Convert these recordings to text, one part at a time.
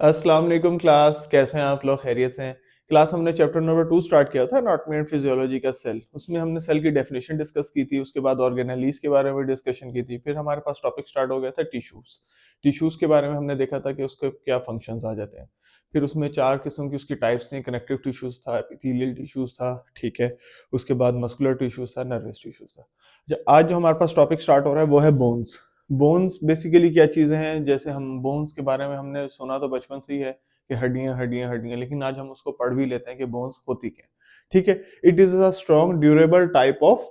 अस्सलाम वालेकुम क्लास, कैसे हैं आप लोग? खैरियत से हैं? क्लास हमने चैप्टर नंबर 2 स्टार्ट किया था एनाटॉमी एंड फिजियोलॉजी का सेल। उसमें हमने सेल की डेफिनेशन डिस्कस की थी, उसके बाद ऑर्गेनेलीज के बारे में डिस्कशन की थी। फिर हमारे पास टॉपिक स्टार्ट हो गया था टिश्यूज। टिश्यूज के बारे में हमने देखा था कि उसके क्या फंक्शंस आ जाते हैं। फिर उसमें 4 किस्म की उसकी टाइप्स थी, कनेक्टिव टिश्यूज था, एपिथेलियल टिश्यूज था, ठीक है? उसके बाद मस्कुलर टिश्यूज था, नर्वस टिश्यूज था। आज जो हमारे पास टॉपिक स्टार्ट हो रहा है वो है बोन्स। बोन्स बेसिकली क्या चीजें हैं? जैसे हम बोन्स के बारे में हमने सुना तो बचपन से ही है कि हड्डियां हड्डियां हड्डियां, लेकिन आज हम उसको पढ़ भी लेते हैं कि बोन्स होती क्या है। ठीक है, it is a strong durable type of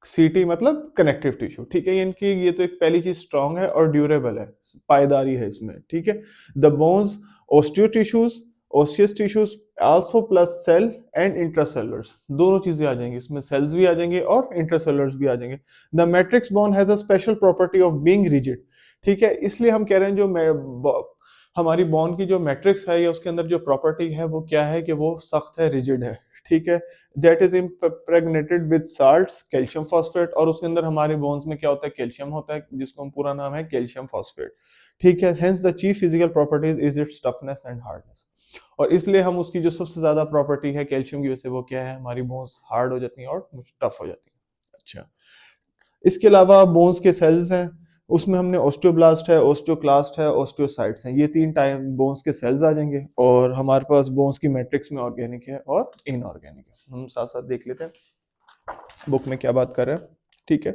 सीटी, मतलब कनेक्टिव टिश्यू। ठीक है, इनकी ये तो एक पहली चीज स्ट्रॉन्ग है और ड्यूरेबल है, पायदारी है इसमें। ठीक है, the bones osteo tissues, osseous tissues also plus cell and intracellulars, दोनों चीजें आ जाएंगी इसमें, सेल्स भी आ जाएंगे और इंट्रासेलुलर्स भी आ जाएंगे। The matrix bone has a special property of being rigid. ठीक है, इसलिए हम कह रहे हैं हमारी बोन की जो मैट्रिक्स है या उसके अंदर जो प्रॉपर्टी है वो क्या है कि वो सख्त है, रिजिड है। ठीक है, that is impregnated with salts, calcium phosphate, और उसके अंदर हमारे बोन्स में क्या होता है? कैल्शियम होता है, जिसको हम पूरा नाम है कैल्शियम फॉस्फेट। ठीक है, hence the chief physical properties is it's toughness and hardness. और इसलिए हम उसकी जो सबसे ज्यादा प्रॉपर्टी है कैल्शियम की वजह से, वो क्या है? हमारी बोन्स हार्ड हो जाती हैं और टफ हो जाती हैं। अच्छा, इसके अलावा बोन्स के सेल्स हैं, उसमें हमने ओस्टियोब्लास्ट है, ओस्टियोक्लास्ट है, ओस्टियोसाइट्स हैं, ये 3 टाइप बोन्स के सेल्स आ जाएंगे। और हमारे पास बोन्स की मैट्रिक्स में ऑर्गेनिक है और इनऑर्गेनिक है। हम साथ साथ देख लेते हैं बुक में क्या बात कर रहे हैं। ठीक है,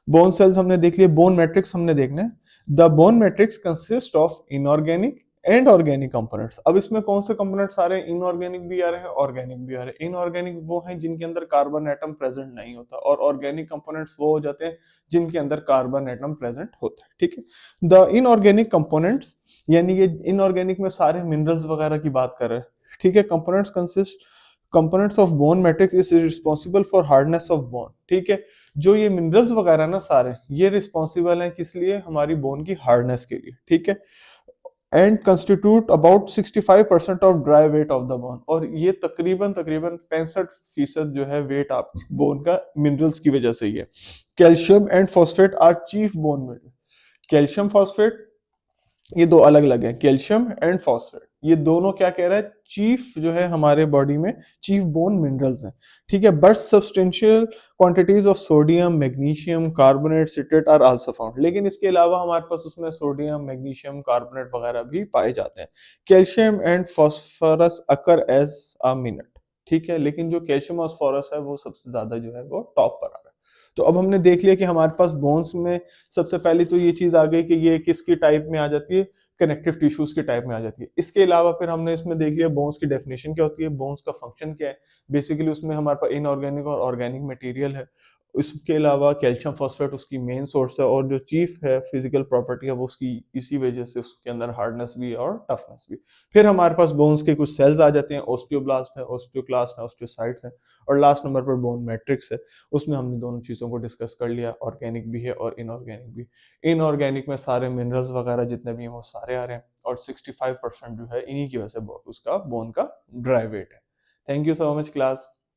बोन सेल्स हमने देख लिए, बोन मैट्रिक्स हमने देखना है। The bone matrix consist of inorganic and organic components. अब इसमें कौन से कंपोनेंट्स आ रहे हैं? इनऑर्गेनिक भी आ रहे हैं, ऑर्गेनिक भी आ रहे हैं। इनऑर्गेनिक वो हैं जिनके अंदर कार्बन एटम प्रेजेंट नहीं होता, और ऑर्गेनिक कंपोनेंट्स वो हो जाते हैं जिनके अंदर कार्बन एटम प्रेजेंट होता है। ठीक है, द इनऑर्गेनिक कंपोनेंट्स, यानी ये इनऑर्गेनिक में सारे मिनरल्स वगैरह की बात कर रहे हैं। ठीक है, components consist, components of bone matrix is responsible for hardness of bone. ठीक है, जो ये मिनरल्स वगैरह ना सारे, ये रिस्पॉन्सिबल हैं किस लिए? हमारी बोन की हार्डनेस के लिए। ठीक है, and constitute about 65% of dry weight of the bone, और ये तकरीबन तकरीबन 65% जो है वेट आपकी बोन का मिनरल्स की वजह से ही है। Calcium and phosphate are chief bone mineral. Calcium phosphate ये दो अलग अलग हैं, कैल्शियम एंड फॉस्फेट, ये दोनों क्या कह रहा है? चीफ जो है हमारे बॉडी में, चीफ बोन मिनरल्स हैं। ठीक है, but substantial quantities of sodium, magnesium, carbonate, citrate are also found. लेकिन इसके अलावा हमारे पास उसमें सोडियम, मैग्नीशियम, कार्बोनेट वगैरह भी पाए जाते हैं। Calcium and phosphorus occur as a minute. ठीक है, लेकिन जो कैल्शियम और फॉस्फोरस है वो सबसे ज्यादा जो है वो टॉप पर आ रहा है। तो अब हमने देख लिया कि हमारे पास बोन्स में सबसे पहले तो ये चीज आ गई कि ये किसकी टाइप में आ जाती है? कनेक्टिव टिश्यूज की टाइप में आ जाती है। इसके अलावा फिर हमने इसमें देख लिया बोन्स की डेफिनेशन क्या होती है, बोन्स का फंक्शन क्या है। बेसिकली उसमें हमारे पास इनऑर्गेनिक और ऑर्गेनिक मटेरियल है। इसके अलावा कैल्शियम फॉस्फेट उसकी मेन सोर्स है, और जो चीफ है फिजिकल प्रॉपर्टी है वो उसकी, इसी वजह से उसके अंदर हार्डनेस भी है और टफनेस भी। फिर हमारे पास बोन्स के कुछ सेल्स आ जाते हैं, ओस्टियोब्लास्ट है, ओस्टियोक्लास्ट है, ओस्टियोसाइट्स है, और लास्ट नंबर पर बोन मैट्रिक्स है। उसमें हमने दोनों चीज़ों को डिस्कस कर लिया, ऑर्गेनिक भी है और इनऑर्गेनिक भी। इनऑर्गेनिक में सारे मिनरल्स वगैरह जितने भी हैं वो सारे आ रहे हैं, और 65% जो है इन्हीं की वजह से उसका बोन का ड्राई वेट है। Thank you so much class.